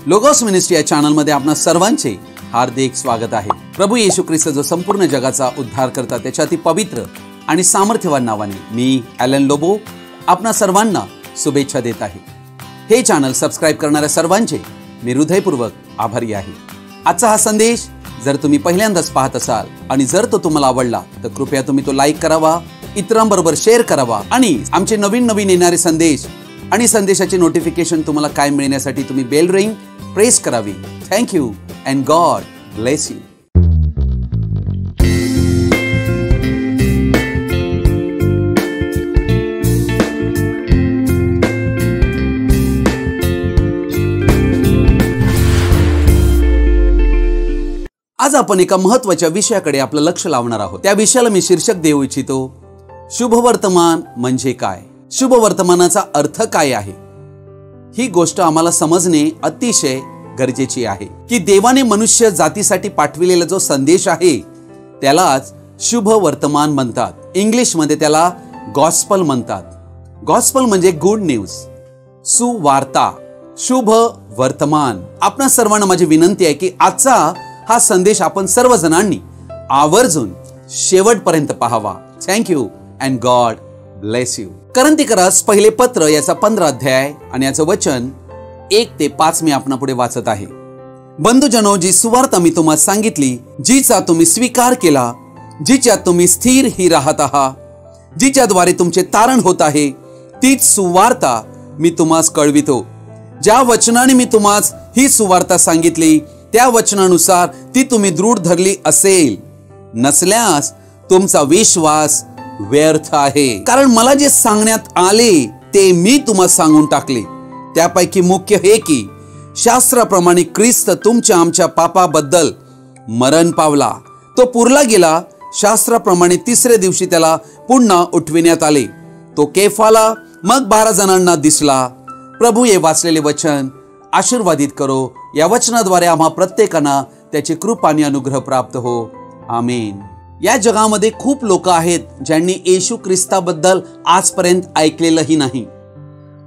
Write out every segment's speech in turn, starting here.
Logos ministry या channel मध्ये आपणा सर्वांचे हार्दिक स्वागत आहे। प्रभू येशू ख्रिस्त जो संपूर्ण जगाचा उद्धार करता त्याच्या अति पवित्र आणि सामर्थ्यवान नावाने मी ॲलन लोबो आपणा सर्वांना शुभेच्छा देत आहे। हे चॅनल सबस्क्राइब करणाऱ्या सर्वांचे मी हृदयपूर्वक आभारी आहे। आजचा हा संदेश जर तुम्ही पहिल्यांदाच पाहत असाल आणि जर तो तुम्हाला आवडला तर कृपया तुम्ही तो लाईक करावा, इतरांबरोबर शेअर करावा आणि आमचे नवीन येणारे संदेश आणि संदेशाचे नोटिफिकेशन तुम्हाला काय मिळण्यासाठी तुम्ही बेल रिंग प्रेस करावी। Thank you and God bless you. आज आपण एका महत्त्वाच्या विषयाकडे आपलं लक्ष लावणार आहोत। त्या विषयाला मी शीर्षक देऊ इच्छितो, शुभवर्तमान म्हणजे काय? शुभवर्तमानाचा अर्थ काय आहे? ही गोष्ट आम्हाला समजणे अतिशय गरजेची आहे की देवाने मनुष्य जातीसाठी पाठविलेला जो संदेश आहे त्यालाच शुभ वर्तमान म्हणतात। इंग्लिश मध्ये त्याला गॉस्पल म्हणतात। गॉस्पल म्हणजे गुड न्यूज, सुवार्ता, शुभ वर्तमान। आपणा सर्वांना माझी विनंती आहे की आजचा हा संदेश आपण सर्वजणांनी आवर्जून शेवटपर्यंत पाहावा। Thank you and God bless you. करंथीकरास पहिले पत्र याचा 15 अध्याय आणि याचं वचन 1 ते 5 मी आपणापुढे वाचत आहे। बंधुजनो, जी सुवार्ता मी तुम्हाला सांगितली, जिचा तुम्ही स्वीकार केला, जिच्यात तुम्ही स्थिर ही राहत आहात, जिच्याद्वारे तुमचे तारण होत आहे, तीच सुवार्ता मी तुम्हास कळवितो। ज्या वचनाने मी तुम्हास ही सुवार्ता सांगितली त्या वचनानुसार ती तुम्ही दृढ धरली असेल, नसल्यास तुमचा विश्वास व्यर्थ आहे। कारण मला जे सांगण्यात आले ते मी तुम्हाला सांगून टाकले। त्यापैकी मुख्य हे की शास्त्राप्रमाणे ख्रिस्त तुमच्या आमच्या पापाबद्दल मरण पावला, तो पुरला गेला, शास्त्राप्रमाणे तिसऱ्या दिवशी त्याला पुन्हा उठविण्यात आले, तो केफाला मग 12 जणांना दिसला। प्रभू हे वाचलेले वचन आशीर्वादित करो। या वचनाद्वारे आम्हा प्रत्येकांना त्याची कृपा आणि अनुग्रह प्राप्त हो, आमेन। या जगामध्ये खूप लोक आहेत ज्यांनी येशू ख्रिस्ताबद्दल आजपर्यंत ऐकलेलंही नाही।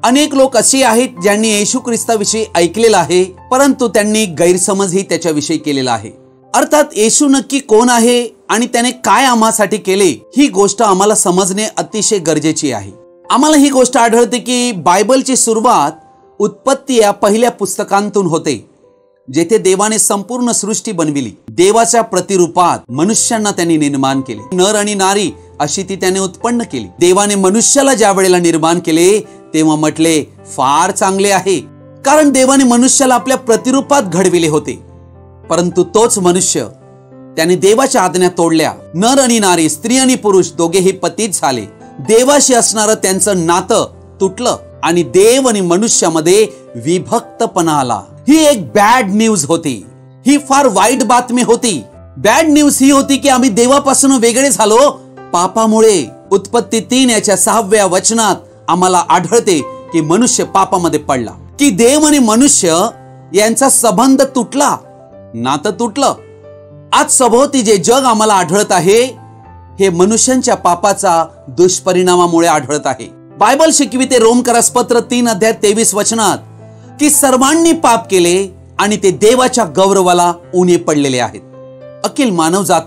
अनेक लोक असे आहेत ज्यांनी येशू ख्रिस्ताविषयी ऐकलेलं आहे परंतु त्यांनी गैरसमजही त्याच्याविषयी केलेला आहे। अर्थात येशू नक्की कोण आहे आणि त्याने काय आम्हासाठी केले ही गोष्ट आम्हाला समजणे अतिशय गरजेची आहे। आम्हाला ही गोष्ट आढळते की बायबलची सुरुवात उत्पत्ती या पहिल्या पुस्तकांतून होते, जेथे देवाने संपूर्ण सृष्टी बनविली। देवाच्या प्रतिरूपात मनुष्यांना त्यांनी निर्माण केले, नर आणि नारी अशी ती त्याने उत्पन्न केली। देवाने मनुष्याला ज्या वेळेला निर्माण केले तेव्हा म्हटले फार चांगले आहे, कारण देवाने मनुष्याला आपल्या प्रतिरूपात घडविले होते। परंतु तोच मनुष्य त्याने देवाच्या आज्ञा तोडल्या। नर आणि नारी, स्त्री आणि पुरुष दोघेही पतित झाले। देवाशी असणारं त्यांचं नातं तुटलं आणि देव आणि मनुष्यामध्ये विभक्तपणा आला। ही एक बॅड न्यूज होती, ही फार वाईट बातमी होती। बॅड न्यूज ही होती की आम्ही देवापासून वेगळे झालो पापामुळे। उत्पत्ती 3 याच्या 6व्या वचनात आम्हाला आढळते की मनुष्य पापामध्ये पडला, की देव आणि मनुष्य यांचा संबंध तुटला, नातं तुटलं। आज सभोवती जे जग आम्हाला आढळत आहे हे मनुष्यांच्या पापाचा दुष्परिणामामुळे आढळत आहे। बायबल शिकविते रोमकरास पत्र 3 अध्याय 23 वचनात की सर्वांनी पाप केले आणि ते देवाच्या गौरवाला उणे पडलेले आहेत। अखिल मानवजात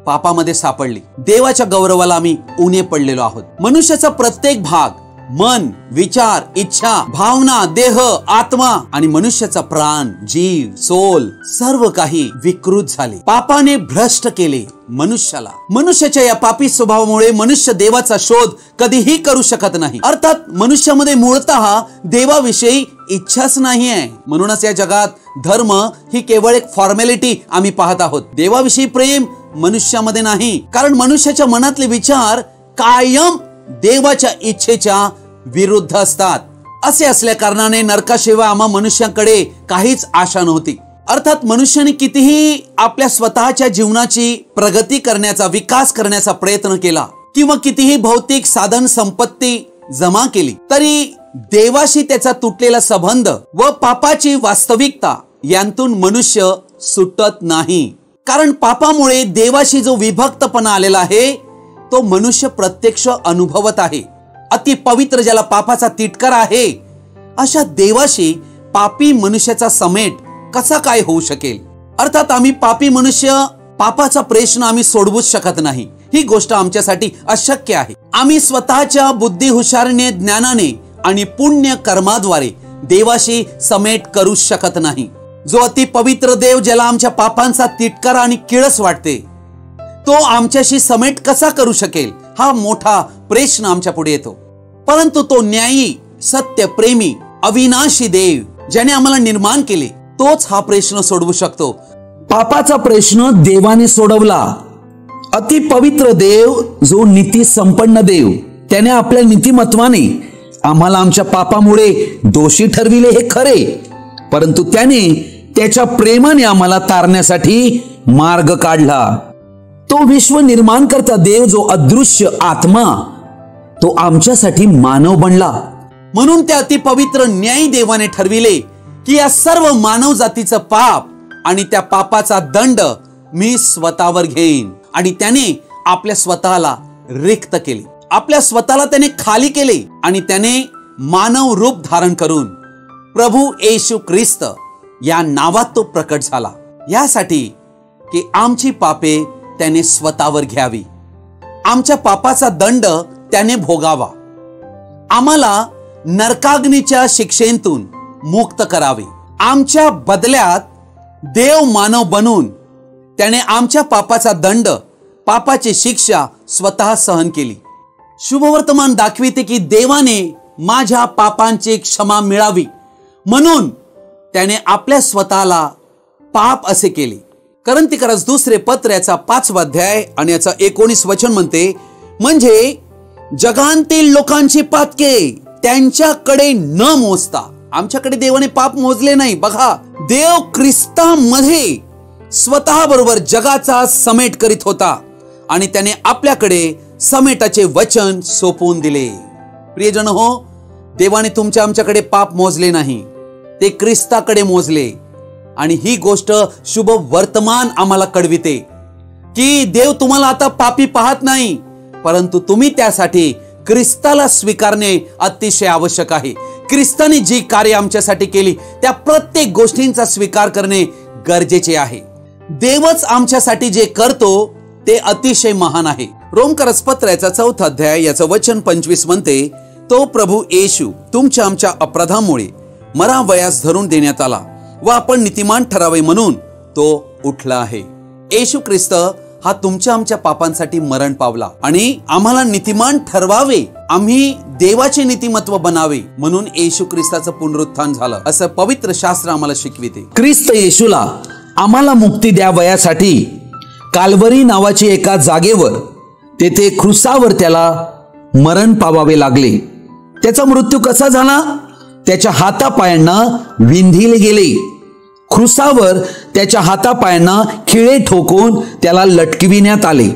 पापामध्ये सापडली, देवाच्या गौरवाला आम्ही उणे पडलेलो आहोत। मनुष्याचा प्रत्येक भाग, मन, विचार, इच्छा, भावना, देह, आत्मा आणि मनुष्याचा प्राण, जीव, सोल सर्व काही विकृत झाले। पापाने भ्रष्ट केले मनुष्याला। मनुष्याच्या या पापी स्वभावामुळे मनुष्य देवाचा शोध कधीही करू शकत नाही। अर्थात मनुष्यामध्ये मूळतः देवाविषयी इच्छाच नाही आहे। म्हणूनच या जगात धर्म ही केवळ एक फॉर्मॅलिटी आम्ही पाहत आहोत। देवाविषयी प्रेम मनुष्यामध्ये नाही, कारण मनुष्याच्या मनातले विचार कायम देवाच्या इच्छेच्या विरुद्ध असतात। असे असल्या कारणाने नरकाशिवाय आम्हा मनुष्याकडे काहीच आशा नव्हती। अर्थात मनुष्याने कितीही आपल्या स्वतःच्या जीवनाची प्रगती करण्याचा, विकास करण्याचा प्रयत्न केला किंवा कितीही भौतिक साधन संपत्ती जमा केली तरी देवाशी त्याचा तुटलेला संबंध व पापाची वास्तविकता यांतून मनुष्य सुटत नाही। कारण पापामुळे देवाशी जो विभक्तपणा आलेला आहे तो मनुष्य प्रत्यक्ष अनुभवत आहे। अति पवित्र ज्याला पापाचा तिटकारा आहे अशा देवाशी पापी मनुष्याचा समेट कसा काय होऊ शकेल? अर्थात आम्ही पापी मनुष्य, पापाचा प्रश्न आम्ही सोडवूच शकत नाही. ही गोष्ट आमच्यासाठी अशक्य आहे. आम्ही स्वतःच्या बुद्धी हुशारीने, ज्ञानाने आणि पुण्य कर्माद्वारे देवाशी समेट करू शकत नाही. जो अति पवित्र देव, ज्याला आमच्या पापांचा तिटकारा आणि किळस वाटते, तो आमच्याशी समेट कसा करू शकेल? हा मोठा प्रश्न आमच्या पुढे येतो. परंतु तो न्यायी, सत्य, प्रेमी, अविनाशी देव, ज्याने आम्हाला निर्माण केले, तोच हा प्रश्न सोडवू शकतो. पापाचा प्रश्न देवाने सोडवला. अति पवित्र देव, जो नीती संपन्न देव, त्याने आपल्या नीतिमत्वाने आम्हाला आमच्या पापामुळे दोषी ठरविले हे खरे, परंतु त्याने त्याच्या प्रेमाने आम्हाला तारण्यासाठी मार्ग काढला. तो विश्व निर्माण करता देव, जो अदृश्य आत्मा, तो आमच्यासाठी मानव बनला. म्हणून त्या अति पवित्र न्यायी देवाने ठरविले की या सर्व मानव जातीचं पाप आणि त्या पापाचा दंड मी स्वतःवर घेईन. आणि त्याने आपल्या स्वतःला रिक्त केले, आपल्या स्वतःला त्याने खाली केले आणि त्याने मानव रूप धारण करून प्रभू येशू ख्रिस्त या नावात तो प्रकट झाला, यासाठी की आमची पापे त्याने स्वतःवर घ्यावी, आमच्या पापाचा दंड त्याने भोगावा, आम्हाला नरकाग्नीच्या शिक्षेतून मुक्त करावे. आमच्या बदल्यात देव मानव बनून त्याने आमच्या पापाचा दंड, पापाची शिक्षा स्वतः सहन केली. शुभवर्तमान दाखविते की देवाने माझ्या पापांची क्षमा मिळावी म्हणून त्याने आपल्या स्वतःला पाप असे केले. करंथीकरास दुसरे पत्र याचा 5 अध्याय आणि याचा 19 वचन म्हणते, म्हणजे जगांतील लोकांची पातके त्यांच्याकडे न मोजता. आमच्याकडे देवाने पाप मोजले नाही. बघा, देव ख्रिस्तामध्ये स्वतः बरोबर जगाचा समेट करीत होता आणि त्याने आपल्याकडे समेटाचे वचन सोपवून दिले. प्रियजन हो, देवाने तुमच्या आमच्याकडे पाप मोजले नाही, ते ख्रिस्ताकडे मोजले. आणि ही गोष्ट शुभ वर्तमान आम्हाला कळविते की देव तुम्हाला आता पापी पाहत नाही, परंतु तुम्ही त्यासाठी ख्रिस्ताला स्वीकारणे अतिशय आवश्यक आहे. ख्रिस्ताने जी कार्य आमच्यासाठी केली त्या प्रत्येक गोष्टींचा स्वीकार करणे गरजेचे आहे. देवच आमच्यासाठी जे करतो ते अतिशय महान आहे. रोमकरास पत्र याचा 4 अध्याय याचं वचन 25 म्हणते, तो प्रभू येशू तुमच्या आमच्या अपराधामुळे मरावयास धरून देण्यात आला व आपण नीतिमान ठरावे म्हणून तो उठला आहे. येशू ख्रिस्त हा तुमच्या आमच्या पापांसाठी मरण पावला आणि आम्हाला नीतिमान ठरवावे, आम्ही देवाचे नीतिमत्व बनावे म्हणून येशू ख्रिस्ताचं पुनरुत्थान झालं, असं पवित्र शास्त्र आम्हाला शिकविते. ख्रिस्त येशूला आम्हाला मुक्ती द्यावयासाठी काल्वरी नावाची एका जागेवर, तेथे क्रुसावर त्याला मरण पावावे लागले. त्याचा मृत्यू कसा झाला? त्याच्या हातापायांना विंधीले गेले. क्रुसावर त्याच्या हातापायांना खिळे ठोकून त्याला लटकविण्यात आले.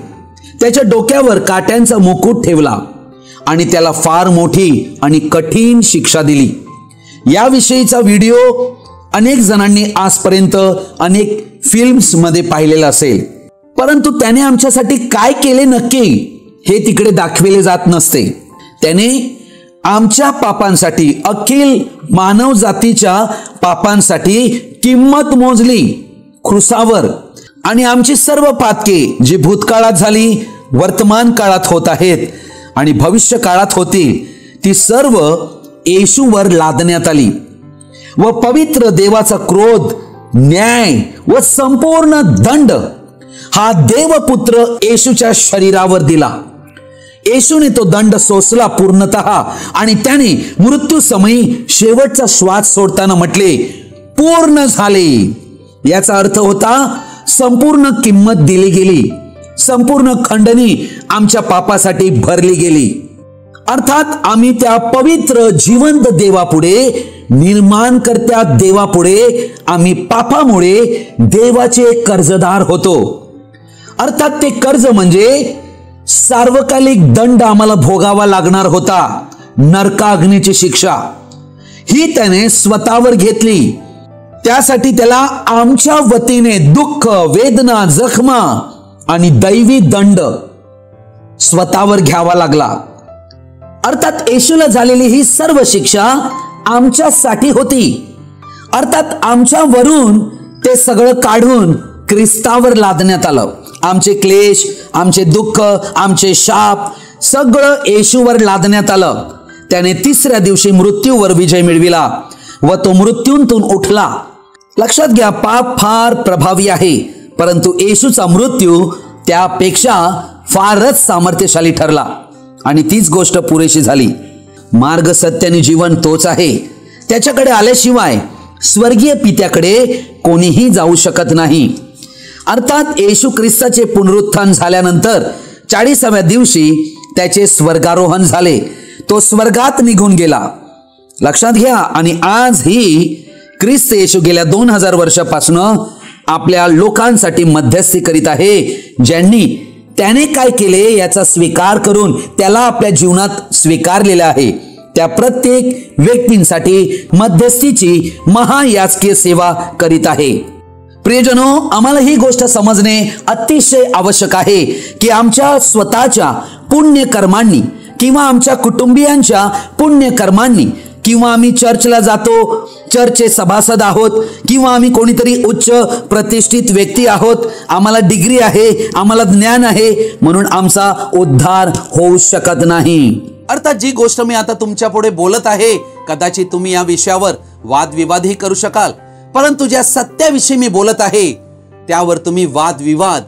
त्याच्या डोक्यावर काट्यांचा मुकुट ठेवला आणि त्याला फार मोठी आणि कठीण शिक्षा दिली. याविषयीचा व्हिडिओ अनेक जणांनी आजपर्यंत अनेक फिल्म्स मध्ये पाहिलेला असेल, परंतु त्याने आमच्यासाठी काय केले नक्की हे तिकडे दाखविले जात नसते. त्याने आमच्या पापांसाठी, अखिल मानव जातीच्या पापांसाठी किंमत मोजली क्रुसावर. आणि आमची सर्व पातके जी भूतकाळात झाली, वर्तमान काळात होत आहेत आणि भविष्य काळात होतील, ती सर्व येशूवर लादण्यात आली व पवित्र देवाचा क्रोध, न्याय व संपूर्ण दंड हा देवपुत्र येशूच्या शरीरावर दिला. येशूने तो दंड सोसला पूर्णतः आणि त्याने मृत्यू समयी शेवटचा श्वास सोडताना म्हटले, पूर्ण झाले. याचा अर्थ होता संपूर्ण किंमत दिली गेली, संपूर्ण खंडणी आमच्या पापासाठी भरली गेली. अर्थात आम्ही त्या पवित्र जिवंत देवापुढे, निर्माणकर्त्या देवापुढे आम्ही पापामुळे देवाचे कर्जदार होतो. अर्थात ते कर्ज म्हणजे सार्वकालिक दंड आम्हाला भोगावा लागणार होता, नरकाग्नीची शिक्षा. ही त्याने स्वतःवर घेतली. त्यासाठी त्याला आमच्या वतीने दुःख, वेदना, जखमा आणि दैवी दंड स्वतःवर घ्यावा लागला. अर्थात येशूला झालेली ही सर्व शिक्षा आमच्यासाठी होती अर्थात आमच्यावरून ते सगळं काढून ख्रिस्तावर लादण्यात आलं. आमचे क्लेश, आमचे दुःख, आमचे शाप सगळं येशूवर लादण्यात आलं. त्याने तिसऱ्या दिवशी मृत्यूवर विजय मिळविला व तो मृत्यूतून उठला. लक्षात घ्या, पाप फार प्रभावी आहे, परंतु येशूचा मृत्यू त्यापेक्षा फारच सामर्थ्यशाली ठरला. आणि तीच गोष्ट पुरेशी झाली. मार्ग, सत्य आणि जीवन तोच आहे. त्याच्याकडे आल्याशिवाय स्वर्गीय पित्याकडे कोणीही जाऊ शकत नाही. अर्थात येशू ख्रिस्ताचे पुनरुत्थान झाल्यानंतर 40व्या दिवशी त्याचे स्वर्गारोहण झाले. तो स्वर्गात निघून गेला. लक्षात घ्या, आणि आजही ख्रिस्त येशू गेल्या 2000 वर्षापासून आपल्या लोकांसाठी मध्यस्थी करीत आहे, ज्यांनी त्याने काय केले याचा स्वीकार करून त्याला आपल्या जीवनात स्वीकारलेले आहे. त्या प्रत्येक व्यक्तींसाठी मध्यस्थीची महायाजकीय सेवा करीत आहे. प्रियजनो, आम्हाला ही गोष्ट समजणे अतिशय आवश्यक आहे की आमच्या स्वतःच्या पुण्यकर्मांनी किंवा आमच्या कुटुंबियांच्या पुण्यकर्मांनी किंवा आम्ही चर्चला जातो, चर्चचे सभासद आहोत, किंवा आम्ही कोणीतरी उच्च प्रतिष्ठित व्यक्ती आहोत, आम्हाला डिग्री आहे, आम्हाला ज्ञान आहे, म्हणून आमचा उद्धार होऊ शकत नाही. अर्थात जी गोष्ट मी आता तुमच्या पुढे बोलत आहे, कदाचित तुम्ही या विषयावर वादविवादही करू शकाल, परंतु ज्या सत्याविषयी मी बोलत आहे त्यावर तुम्ही वादविवाद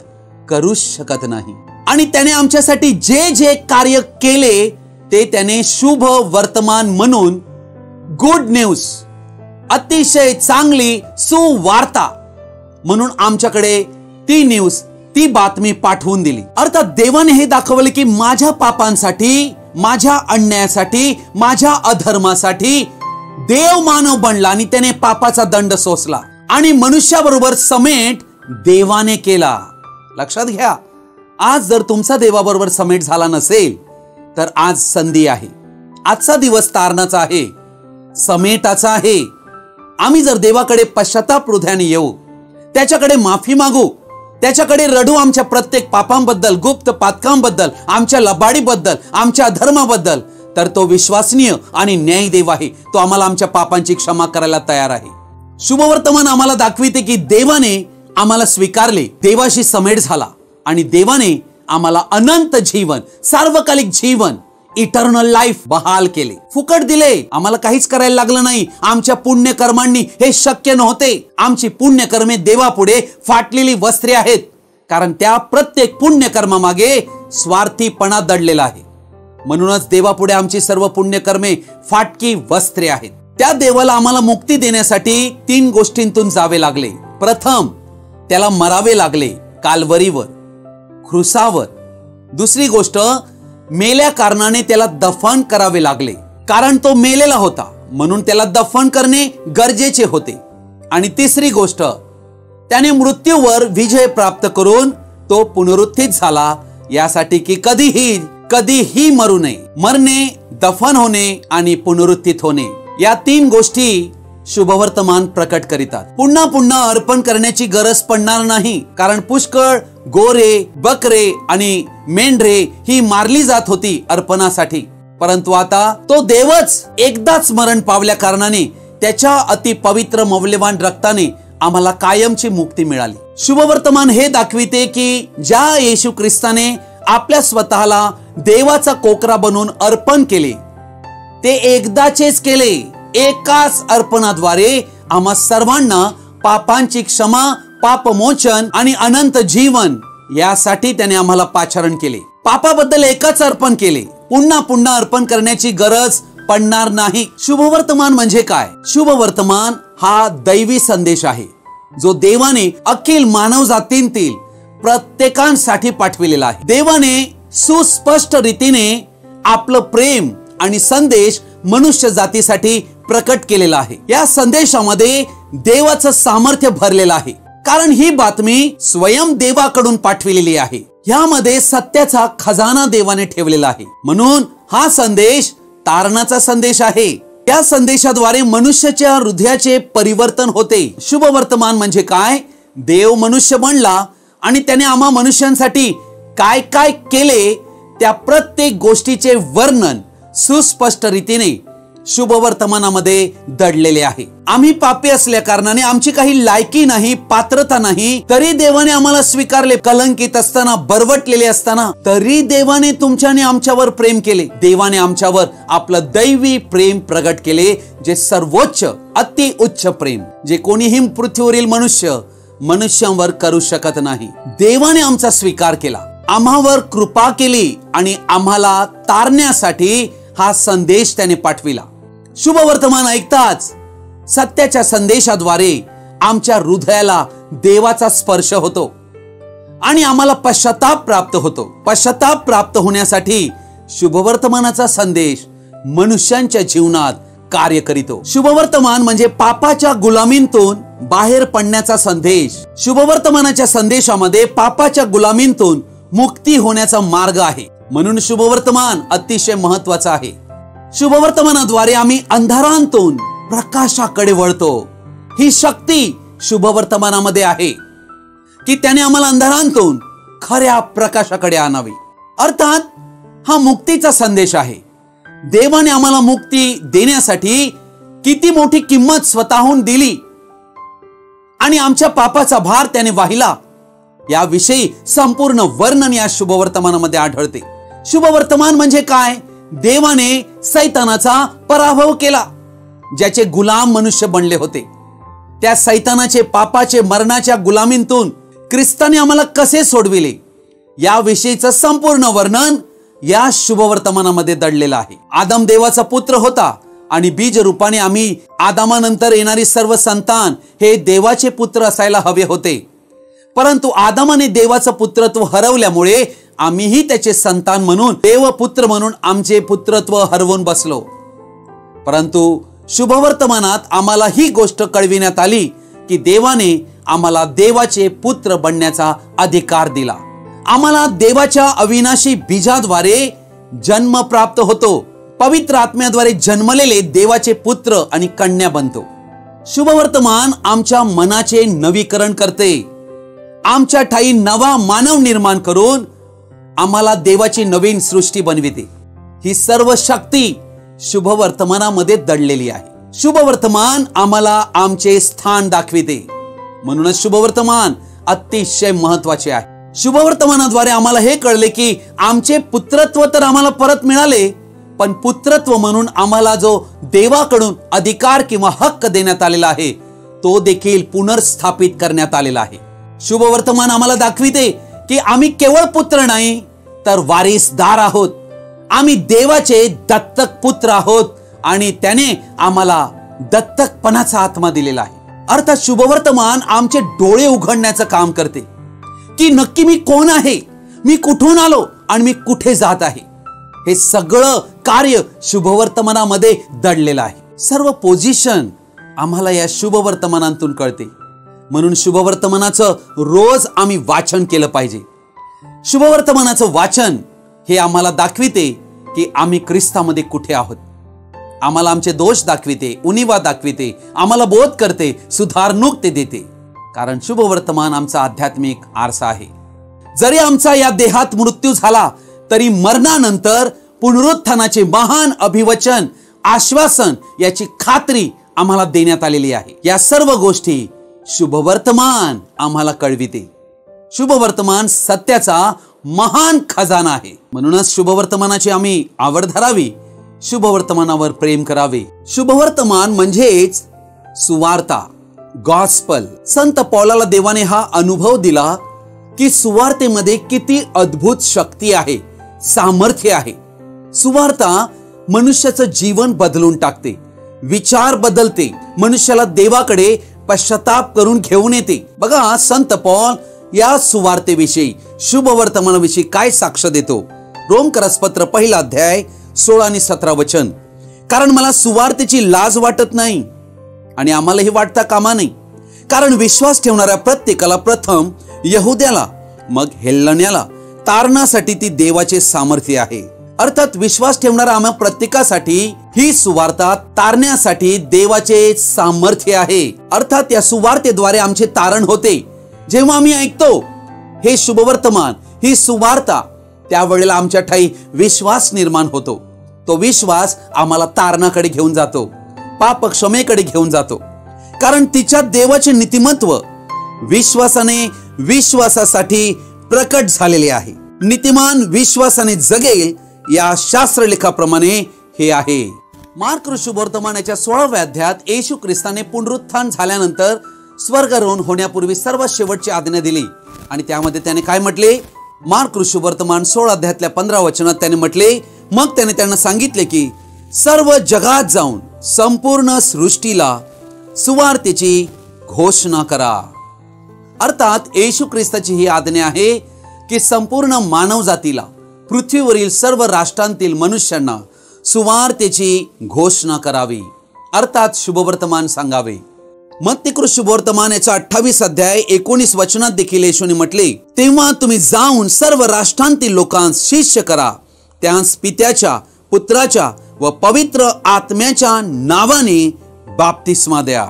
करू शकत नाही. आणि त्याने आमच्यासाठी जे जे कार्य केले ते त्याने शुभ वर्तमान म्हणून, गुड न्यूज, अतिशय चांगली सुवार्ता म्हणून आमच्याकडे ती न्यूज, ती बातमी पाठवून दिली. अर्थात देवाने हे दाखवले की माझ्या पापांसाठी, माझ्या अन्यायासाठी, माझ्या अधर्मासाठी देव मानव बनला आणि त्याने पापाचा दंड सोसला आणि मनुष्याबरोबर समेट देवाने केला. लक्षात घ्या, आज जर तुमचा देवाबरोबर समेट झाला नसेल तर आज संधी आहे. आजचा दिवस तारणाचा आहे, समेटाचा आहे. आम्ही जर देवाकडे पश्चाताप हृदयाने येऊ, त्याच्याकडे माफी मागू, त्याच्याकडे रडू आमच्या प्रत्येक पापांबद्दल, गुप्त पातकांबद्दल, आमच्या लबाडीबद्दल, आमच्या अधर्माबद्दल, तर तो विश्वसनीय आणि न्यायी देव आहे. तो आम्हाला आमच्या पापांची क्षमा करायला तयार आहे. शुभवर्तमान आम्हाला दाखविते की देवाने आम्हाला स्वीकारले, देवाशी समेट झाला आणि देवाने आम्हाला अनंत जीवन, सार्वकालिक जीवन, इटर्नल लाईफ बहाल केले, फुकट दिले. आम्हाला काहीच करायला लागलं नाही. आमच्या पुण्यकर्मांनी हे शक्य नव्हते. आमची पुण्यकर्मे देवापुढे फाटलेली वस्त्रे आहेत, कारण त्या प्रत्येक पुण्यकर्मामागे स्वार्थीपणा दडलेला आहे. म्हणूनच देवापुढे आमची सर्व पुण्यकर्मे फाटकी वस्त्रे आहेत. त्या देवाला आम्हाला मुक्ती देण्यासाठी 3 गोष्टींतून जावे लागले. प्रथम, त्याला मरावे लागले काल्वरीवर, क्रुसावर. दुसरी गोष्ट, मेल्या कारणाने त्याला दफन करावे लागले, कारण तो मेलेला होता, म्हणून त्याला दफन करणे गरजेचे होते. आणि तिसरी गोष्ट, त्याने मृत्यूवर विजय प्राप्त करून तो पुनरुत्थित झाला, यासाठी की कधीही मरू नये. मरणे, दफन होणे आणि पुनरुत्थित होणे, या 3 गोष्टी शुभवर्तमान प्रकट करीतात. पुन्हा पुन्हा अर्पण करण्याची गरज पडणार नाही, कारण पुष्कळ गोरे, बकरे आणि मेंढरे ही मारली जात होती अर्पणासाठी. परंतु आता तो देवच एकदाच मरण पावल्या कारणाने त्याच्या अति पवित्र मौल्यवान रक्ताने आम्हाला कायमची मुक्ती मिळाली. शुभवर्तमान हे दाखविते की ज्या येशू ख्रिस्ताने आपल्या स्वतःला देवाचा कोकरा बनवून अर्पण केले, ते एकदाचेच केले. एकाच अर्पणाद्वारे आम्हा सर्वांना पापांची क्षमा, पापमोचन आणि अनंत जीवन यासाठी त्याने आम्हाला पाचारण केले. पापाबद्दल एकच अर्पण केले, पुन्हा पुन्हा अर्पण करण्याची गरज पडणार नाही. शुभवर्तमान म्हणजे काय? शुभवर्तमान हा दैवी संदेश आहे, जो देवाने अखिल मानव जातींतील प्रत्येकांसाठी पाठविलेला आहे. देवाने सुस्पष्ट रीतीने आपलं प्रेम आणि संदेश मनुष्य जातीसाठी प्रकट केलेला आहे. या संदेशामध्ये देवाचं सामर्थ्य भरलेलं आहे, कारण ही बातमी स्वयं देवाकडून पाठविलेली आहे. यामध्ये सत्याचा खजाना देवाने ठेवलेला आहे. म्हणून हा संदेश तारणाचा संदेश आहे. या संदेशाद्वारे मनुष्याच्या हृदयाचे परिवर्तन होते. शुभवर्तमान म्हणजे काय? देव मनुष्य बनला आणि त्याने आम्हा मनुष्यांसाठी काय काय केले त्या प्रत्येक गोष्टीचे वर्णन सुस्पष्ट रीतीने शुभवर्तमानामध्ये दडलेले आहे. आम्ही पापी असल्या कारणाने आमची काही लायकी नाही, पात्रता नाही, तरी देवाने आम्हाला स्वीकारले. कलंकित असताना, बरवटलेले असताना तरी देवाने तुमच्याने आमच्यावर प्रेम केले. देवाने आमच्यावर आपलं दैवी प्रेम प्रगट केले, जे सर्वोच्च अति उच्च प्रेम, जे कोणीही पृथ्वीवरील मनुष्यांवर करू शकत नाही. देवाने आमचा स्वीकार केला, आम्हावर कृपा केली आणि आम्हाला तारण्यासाठी हा संदेश त्याने पाठविला. शुभवर्तमान ऐकताच सत्याच्या संदेशाद्वारे आमच्या हृदयाला देवाचा स्पर्श होतो आणि आम्हाला पश्चाताप प्राप्त होतो. पश्चाताप प्राप्त होण्यासाठी शुभवर्तमानाचा संदेश मनुष्यांच्या जीवनात कार्य करीतो. शुभवर्तमान म्हणजे पापाच्या गुलामीतून बाहेर पडण्याचा संदेश. शुभवर्तमानाच्या संदेशामध्ये पापाच्या गुलामीतून मुक्ती होण्याचा मार्ग आहे. म्हणून शुभवर्तमान अतिशय महत्वाचा आहे. शुभवर्तमानाद्वारे आम्ही अंधारांतून प्रकाशाकडे वळतो. ही शक्ती शुभवर्तमानामध्ये आहे की त्याने आम्हाला अंधारांतून खऱ्या प्रकाशाकडे आणावी. अर्थात हा मुक्तीचा संदेश आहे. देवाने आम्हाला मुक्ती देण्यासाठी किती मोठी किंमत स्वतःहून दिली आणि आमच्या पापाचा भार त्याने वाहिला, याविषयी संपूर्ण वर्णन या शुभवर्तमानामध्ये आढळते. शुभवर्तमान म्हणजे काय? देवाने सैतानाचा पराभव केला, ज्याचे गुलाम मनुष्य बनले होते. त्या सैतानाचे, पापाचे, मरणाच्या गुलामीतून ख्रिस्ताने आम्हाला कसे सोडविले, याविषयीचं संपूर्ण वर्णन या शुभवर्तमानामध्ये दडलेलं आहे. आदम देवाचा पुत्र होता आणि बीज रूपाने आम्ही आदामानंतर येणारी सर्व संतान हे देवाचे पुत्र असायला हवे होते. परंतु आदामाने देवाचं पुत्रत्व हरवल्यामुळे आम्हीही त्याचे संतान म्हणून, देवपुत्र म्हणून आमचे पुत्रत्व हरवून बसलो. परंतु शुभवर्तमानात आम्हाला ही गोष्ट कळविण्यात आली की देवाने आम्हाला देवाचे पुत्र बनण्याचा अधिकार दिला. आम्हाला देवाच्या अविनाशी बीजाद्वारे जन्म प्राप्त होतो. पवित्र आत्म्याद्वारे जन्मलेले देवाचे पुत्र आणि कन्या बनतो. शुभवर्तमान आमच्या मनाचे नवीकरण करते. आमच्या ठाई नवा मानव निर्माण करून आम्हाला देवाची नवीन सृष्टी बनविते. ही सर्व शक्ती शुभवर्तमानामध्ये दडलेली आहे. शुभवर्तमान आम्हाला आमचे स्थान दाखविते. म्हणूनच शुभवर्तमान अतिशय महत्वाचे आहे. शुभवर्तमानाद्वारे आम्हाला हे कळले की आमचे पुत्रत्व तर आम्हाला परत मिळाले, पण पुत्रत्व म्हणून आम्हाला जो देवाकडून अधिकार किंवा हक्क देण्यात आलेला आहे, तो देखील पुनर्स्थापित करण्यात आलेला आहे. शुभवर्तमान आम्हाला दाखविते की आम्ही केवळ पुत्र नाही, तर वारिसदार आहोत. आम्ही देवाचे दत्तक पुत्र आहोत आणि त्याने आम्हाला दत्तकपणाचा आत्मा दिलेला आहे. अर्थात शुभवर्तमान आमचे डोळे उघडण्याचं काम करते की नक्की मी कोण आहे, मी कुठून आलो आणि मी कुठे जात आहे. हे सगळं कार्य शुभवर्तमानामध्ये दडलेलं आहे. सर्व पोझिशन आम्हाला या शुभवर्तमानातून कळते. म्हणून शुभवर्तमानाचं रोज आम्ही वाचन केलं पाहिजे. शुभवर्तमानाचं वाचन हे आम्हाला दाखविते की आम्ही ख्रिस्तामध्ये कुठे आहोत. आम्हाला आमचे दोष दाखविते, उणिवा दाखविते, आम्हाला बोध करते, सुधारणूक देते. कारण शुभवर्तमान आमचा आध्यात्मिक आरसा आहे. जरी आमचा या देहात मृत्यू झाला तरी मरणानंतर पुनरुत्थानाचे महान अभिवचन, आश्वासन याची खात्री आम्हाला देण्यात आलेली आहे. या सर्व गोष्टी शुभवर्तमान आम्हाला कळविते. शुभवर्तमान सत्याचा महान खजाना आहे. म्हणूनच शुभवर्तमानाची आम्ही आवड धरावी, शुभवर्तमानावर प्रेम करावे. शुभवर्तमान म्हणजेच सुवार्ता, गॉस्पल. संत पौलाला देवाने हा अनुभव दिला की सुवार्तेमध्ये किती अद्भुत शक्ती आहे, सामर्थ्य आहे. सुवार्ता मनुष्याचं जीवन बदलून टाकते, विचार बदलते, मनुष्याला देवाकडे पश्चाताप करून घेऊन येते. बघा संत पौल या सुवार्तेविषयी, शुभवर्तमानाविषयी काय साक्ष देतो. रोमकरसपत्र 1 अध्याय 16 आणि 17 वचन. कारण मला सुवार्तेची लाज वाटत नाही आणि आम्हाला हे वाटता कामा नाही. कारण विश्वास ठेवणाऱ्या प्रत्येकाला प्रथम यहुद्याला मग हेल्लण्याला तारणासाठी ती देवाचे सामर्थ्य आहे. अर्थात विश्वास ठेवणाऱ्या आम्हा प्रत्येकासाठी ही सुवार्ता तारण्यासाठी देवाचे सामर्थ्य आहे. अर्थात या सुवार्तेद्वारे आमचे तारण होते. जेव्हा आम्ही ऐकतो हे शुभवर्तमान, ही सुवार्ता, त्यावेळेला आमच्या ठाई विश्वास निर्माण होतो. तो विश्वास आम्हाला तारणाकडे घेऊन जातो, पाप क्षमेकडे घेऊन जातो. कारण तिच्या देवाचे नीतिमत्व विश्वासासाठी प्रकट झालेले आहे. नीतिमान विश्वासाने जगेल या शास्त्रलेखाप्रमाणे हे आहे. मार्क शुभवर्तमानाच्या 16व्या अध्यायात येशू ख्रिस्ताने पुनरुत्थान झाल्यानंतर स्वर्गारोहण होण्यापूर्वी सर्वात शेवटची आज्ञा दिली आणि त्यामध्ये त्याने काय म्हटले? मार्क शुभवर्तमान 16 अध्यायातल्या 15 वचनात त्याने म्हटले, मग त्याने त्यांना सांगितले की सर्व जगात जाऊन संपूर्ण सृष्टीला सुवार्तेची घोषणा करा. अर्थात येशू ख्रिस्ताची ही आज्ञा आहे की संपूर्ण मानव जातीला, पृथ्वीवरील सर्व राष्ट्रांतील मनुष्यांना सुवार्तेची घोषणा करावी, अर्थात शुभवर्तमान सांगावे. मत्ती शुभवर्तमान याचा 28 अध्याय 19 वचनात देखील येशूने म्हटले, तेव्हा तुम्ही जाऊन सर्व राष्ट्रांतील लोकांस शिष्य करा, त्यांस पित्याच्या, पुत्राच्या व पवित्र आत्म्याच्या नावाने बाप्तिस्मा द्या.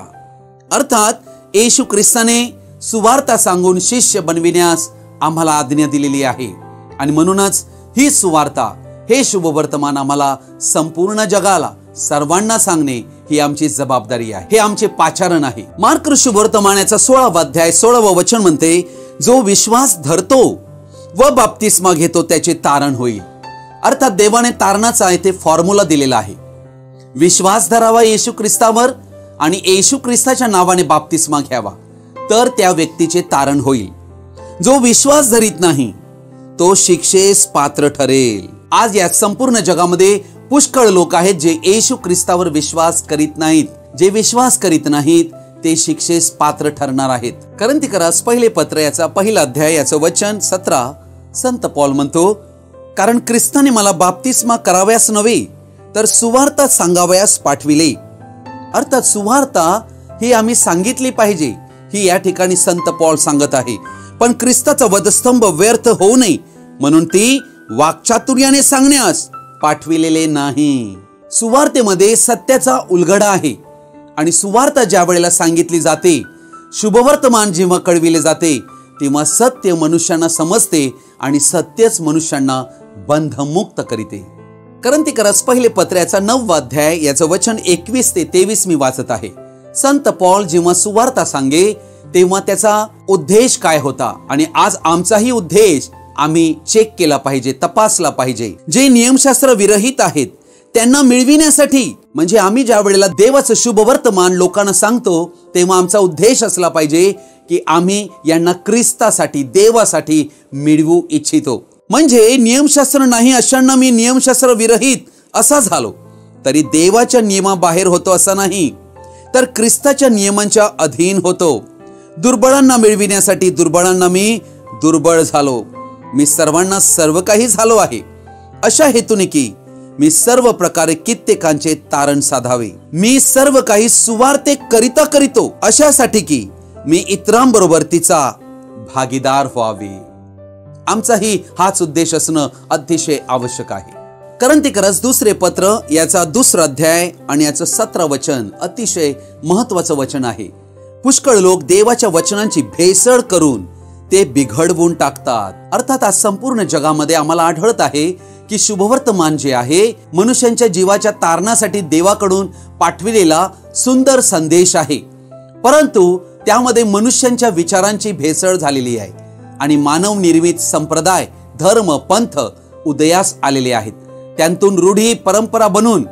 अर्थात येशू ख्रिस्ताने सुवार्ता सांगून शिष्य बनविण्यास आम्हाला आज्ञा दिलेली आहे आणि म्हणूनच ही सुवार्ता, हे शुभवर्तमान आम्हाला संपूर्ण जगाला, सर्वांना सांगणे ही आमची जबाबदारी आहे, हे आमचे पाचारण आहे. मार्क शुभवर्तमानाचा 16वा अध्याय 16व वचन म्हणते, जो विश्वास धरतो व बाप्तिस्मा घेतो त्याचे तारण होईल. अर्थात देवाने तारणाचा येथे फॉर्म्युला दिलेला आहे. विश्वास धरावा येशू ख्रिस्तावर आणि येशू ख्रिस्ताच्या नावाने बाप्तिस्मा घ्यावा, तर त्या व्यक्तीचे तारण होईल. जो विश्वास धरीत नाही तो शिक्षेस पात्र ठरेल. आज या संपूर्ण जगामध्ये पुष्कळ लोक आहेत जे येशू ख्रिस्तावर विश्वास करीत नाहीत. जे विश्वास करीत नाहीत ते शिक्षेस पात्र ठरणार आहेत. कोरिन्थीकरास पहिले पत्र याचा 1 अध्याय याचं वचन 17 संत पौल म्हणतो, कारण ख्रिस्ताने मला बाप्तिस्मा कराव्यास नव्हे तर सुवार्ता सांगावयास पाठविले. अर्थात सुवार्ता ही आम्ही सांगितली पाहिजे, ही या ठिकाणी संत पौल सांगत आहे. पण ख्रिस्ताचा वधस्तंभ व्यर्थ होऊ नये म्हणून ती वाक्चातुर्याने सांगण्यास पाठविलेले नाही. सुवार्तेमध्ये सत्याचा उलगडा आहे आणि सुवार्ता ज्या वेळेला सांगितली जाते, शुभवर्तमान जेव्हा कळविले जाते, तेव्हा सत्य मनुष्यांना समजते आणि सत्यच मनुष्यांना बंधमुक्त करीते. कोरिन्थीकरास पहिले पत्र याचा 9वा अध्याय याचं वचन 21 ते 23 मी वाचत आहे. संत पौल जेव्हा सुवार्ता सांगे तेव्हा त्याचा उद्देश काय होता आणि आज आमचाही उद्देश आम्ही चेक केला पाहिजे, तपासला पाहिजे. जे नियमशास्त्र विरहित आहेत त्यांना मिळविण्यासाठी, म्हणजे आम्ही ज्या वेळेला देवाचं शुभवर्तमान लोकांना सांगतो तेव्हा आमचा उद्देश असला पाहिजे की आम्ही यांना ख्रिस्तासाठी, देवासाठी मिळवू इच्छितो. म्हणजे नियमशास्त्र नाही अशांना मी नियमशास्त्र विरहित असा झालो तरी देवाच्या नियमाबाहेर होतो असा नाही, तर ख्रिस्ताच्या नियमांच्या अधीन होतो. दुर्बळांना मिळविण्यासाठी दुर्बळांना मी दुर्बळ झालो. मी सर्वांना सर्व काही झालो आहे अशा हेतूने की मी सर्व प्रकारे कित्येकांचे तारण साधावे. मी सर्व काही सुवार्ते करिता करीतो अशासाठी की मी इतरांबरोबर तिचा भागीदार व्हावे. आमचाही हाच उद्देश असणं अतिशय आवश्यक आहे. कोरिन्थीकरास दुसरे पत्र याचा 2रा अध्याय आणि याचं 17 वचन अतिशय महत्वाचं वचन आहे. पुष्कळ लोक देवाच्या वचनांची भेसळ करून ते बिघडवून टाकतात. अर्थात आज संपूर्ण जगामध्ये आम्हाला आढळत आहे की शुभवर्तमान जे आहे मनुष्यांच्या जीवाच्या तारणासाठी देवाकडून पाठविलेला सुंदर संदेश आहे, परंतु त्यामध्ये मनुष्यांच्या विचारांची भेसळ झालेली आहे आणि मानव निर्मित संप्रदाय, धर्म, पंथ उदयास आलेले आहेत. त्यांतून रूढी परंपरा बनून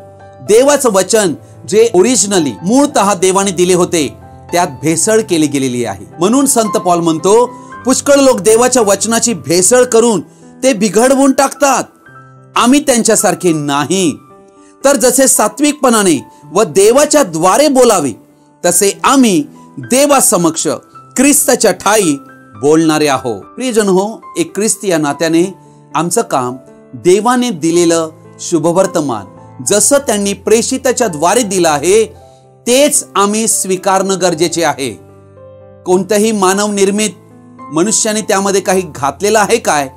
देवाचं वचन जे ओरिजिनली मूळतः देवाने दिले होते त्यात भेसळ केली गेलेली आहे. म्हणून संत पौल म्हणतो, पुष्कळ लोक देवाच्या वचनाची भेसळ करून ते बिघडवून टाकतात. आम्ही त्यांच्यासारखे नाही, तर जसे सात्विकपणाने व देवाच्या द्वारे बोलावे तसे आम्ही देवासमक्ष ख्रिस्ताच्या ठाई बोलणारे आहो. प्रियजन हो, एक ख्रिस्ती या नात्याने आमचं काम देवाने दिलेलं शुभवर्तमान जसं त्यांनी प्रेषिताच्या द्वारे दिलं आहे तेच आम्ही स्वीकारणं गरजेचे आहे. कोणत्याही मानव निर्मित मनुष्याने त्यामध्ये काही घातलेलं आहे काय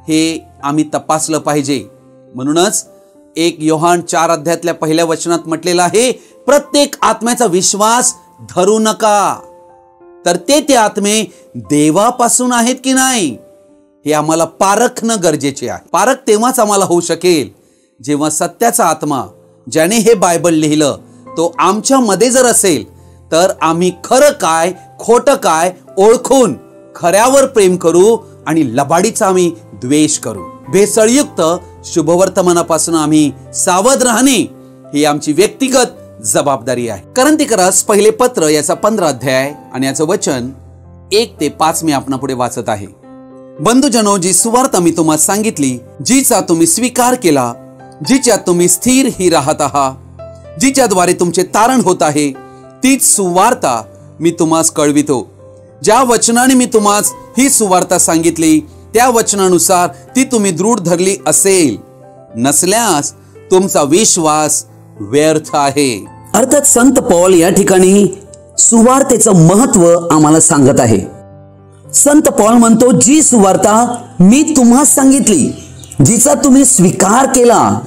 हे आम्ही तपासलं पाहिजे. म्हणूनच 1 योहान 4 अध्यायातल्या 1ल्या वचनात म्हटलेलं आहे, प्रत्येक आत्म्याचा विश्वास धरू नका, तर ते आत्मे देवापासून आहेत की नाही हे आम्हाला पारखणं गरजेचे आहे. पारख तेव्हाच आम्हाला होऊ शकेल जेव्हा सत्याचा आत्मा ज्याने हे बायबल लिहिलं तो आमच्या मध्ये जर असेल तर आम्ही खरं काय खोटं काय ओळखून खऱ्यावर प्रेम करू आणि लबाडीचा आम्ही द्वेष करू. भेसळयुक्त शुभवर्तमानापासून आम्ही सावध राहणे ही आमची व्यक्तिगत जबाबदारी आहे. कोरिन्थीकरास पहिले पत्र याचा 15 अध्याय आणि याचं वचन 1 ते 5 मी आपणापुढे वाचत आहे. बंधुजनो, जी सुवार्ता मी तुम्हाला सांगितली, जीचा तुम्ही स्वीकार केला, जिच्यात तुम्ही स्थिर ही राहत आहात, जिच्याद्वारे तुमचे तारण होत आहे, तीच सुवार्ता मी तुम्हास कळवितो. ज्या वचनाने मी तुम्हास ही सुवार्ता सांगितली त्या वचनानुसार ती तुम्ही दृढ धरली असेल, नसल्यास तुमचा विश्वास व्यर्थ आहे. अर्थात संत पौल या ठिकाणी सुवार्तेचं महत्व आम्हाला सांगत आहे. संत पौल म्हणतो, जी सुवार्ता मी तुम्हास सांगितली, जिचा तुम्ही स्वीकार केला,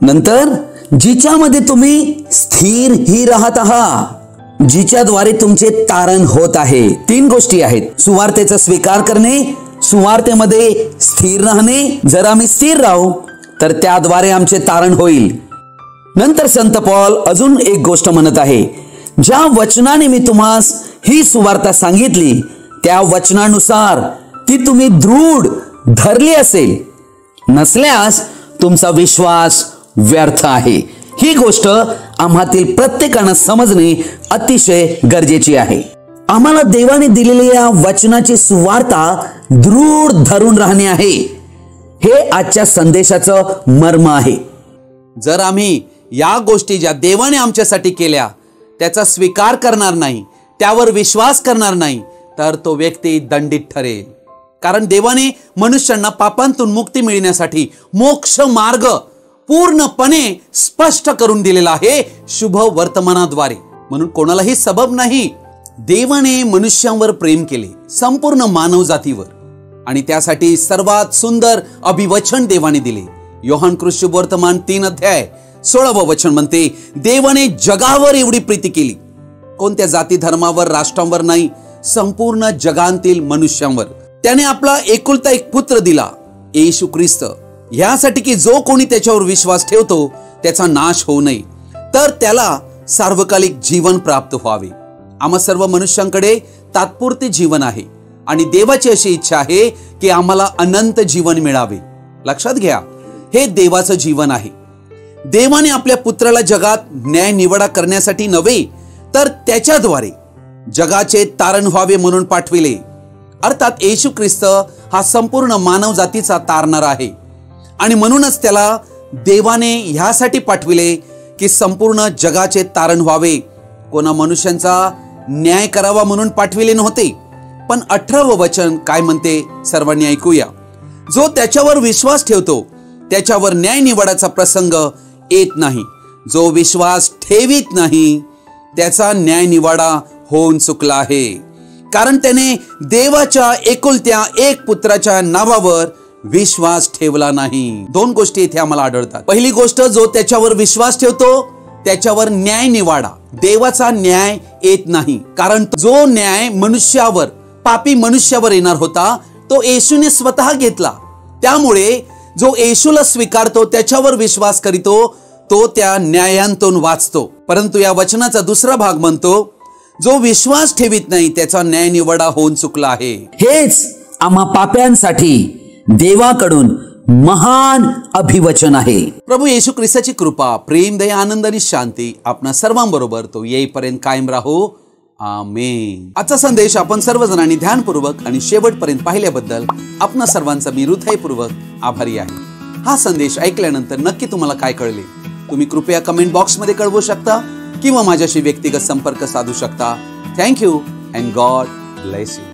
नंतर जिच्यामध्ये तुम्ही स्थिर ही राहत आहात, जिच्याद्वारे तुमचे तारण होत आहे. 3 गोष्टी आहेत: सुवार्तेचा स्वीकार करणे, सुवार्तेमध्ये स्थिर राहणे. जर आम्ही स्थिर राहू तर त्याद्वारे आमचे तारण होईल. नंतर संत पौल अजून एक गोष्ट म्हणत आहे, ज्या वचनाने मी तुम्हास ही सुवार्ता सांगितली त्या वचनानुसार ती तुम्ही दृढ धरली असेल, नसल्यास तुमचा विश्वास व्यर्थ आहे. ही गोष्ट आम्हातील प्रत्येकानं समजणे अतिशय गरजेची आहे. आम्हाला देवाने दिलेल्या या वचनाची सुवार्ता दृढ धरून राहणे आहे. हे आजच्या संदेशाचं मर्म आहे. जर आम्ही या गोष्टी ज्या देवाने आमच्यासाठी केल्या त्याचा स्वीकार करणार नाही, त्यावर विश्वास करणार नाही, तर तो व्यक्ती दंडित ठरेल. कारण देवाने मनुष्यांना पापांतून मुक्ती मिळण्यासाठी मोक्ष मार्ग पूर्णपणे स्पष्ट करून दिलेला आहे शुभ वर्तमानाद्वारे. म्हणून कोणालाही सबब नाही. देवाने मनुष्यांवर प्रेम केले, संपूर्ण मानव जातीवर, आणि त्यासाठी सर्वात सुंदर अभिवचन देवाने दिले. योहान कृष्ण वर्तमान 3 अध्याय 16व वचन म्हणते, देवाने जगावर एवढी प्रीती केली, कोणत्या जाती धर्मावर राष्ट्रांवर नाही, संपूर्ण जगांतील मनुष्यांवर त्याने आपला एकुलता एक पुत्र दिला, येशू ख्रिस्त, यासाठी की जो कोणी त्याच्यावर विश्वास ठेवतो त्याचा नाश होऊ नये, तर त्याला सार्वकालिक जीवन प्राप्त व्हावे. आम्हा सर्व मनुष्यांकडे तात्पुरते जीवन आहे आणि देवाची अशी इच्छा आहे की आम्हाला अनंत जीवन मिळावे. लक्षात घ्या, हे देवाचं जीवन आहे. देवाने आपल्या पुत्राला जगात न्याय निवडा करण्यासाठी नव्हे, तर त्याच्याद्वारे जगाचे तारण व्हावे म्हणून पाठविले. अर्थात येशू ख्रिस्त हा संपूर्ण मानव जातीचा तारणारा आहे आणि म्हणूनच त्याला देवाने ह्यासाठी पाठविले की संपूर्ण जगाचे तारण व्हावे. कोणा मनुष्यांचा न्याय करावा म्हणून पाठविले नव्हते. पण 18व वचन काय म्हणते सर्वांनी ऐकूया. जो त्याच्यावर विश्वास ठेवतो त्याच्यावर न्याय निवडाचा प्रसंग येत नाही. जो विश्वास ठेवीत नाही त्याचा न्याय निवाडा होऊन चुकला आहे, कारण त्याने देवाच्या एकुलत्या एक पुत्राच्या नावावर विश्वास ठेवला नाही. 2 गोष्टी इथे आम्हाला आढळतात. पहिली गोष्ट, जो त्याच्यावर विश्वास ठेवतो त्याच्यावर न्याय निवाडा, देवाचा न्याय येत नाही. कारण जो न्याय मनुष्यावर, पापी मनुष्यावर येणार होता तो येशूने स्वतः घेतला. त्यामुळे जो येशूला स्वीकारतो, त्याच्यावर विश्वास करीतो, तो त्या न्यायांतून वाचतो. परंतु या वचनाचा दुसरा भाग म्हणतो, जो विश्वास ठेवीत नाही त्याचा न्याय निवडा होऊन चुकला आहे. हेच आम्हा पाप्यांसाठी देवाकडून महान अभिवचन आहे. प्रभू येशू ख्रिस्ताची कृपा, प्रेम, दया, आनंद आणि शांती आपणा सर्वांबरोबर तो येईपर्यंत कायम राहो. आमेन. आजचा संदेश आपण सर्वजणांनी ध्यानपूर्वक आणि शेवटपर्यंत पाहिल्याबद्दल आपणा सर्वांचा मी हृदयपूर्वक आभारी आहे. हा संदेश ऐकल्यानंतर नक्की तुम्हाला काय कळले तुम्ही कृपया कमेंट बॉक्समध्ये कळवू शकता किंवा माझ्याशी व्यक्तिगत संपर्क साधू शकता. Thank you and God bless you.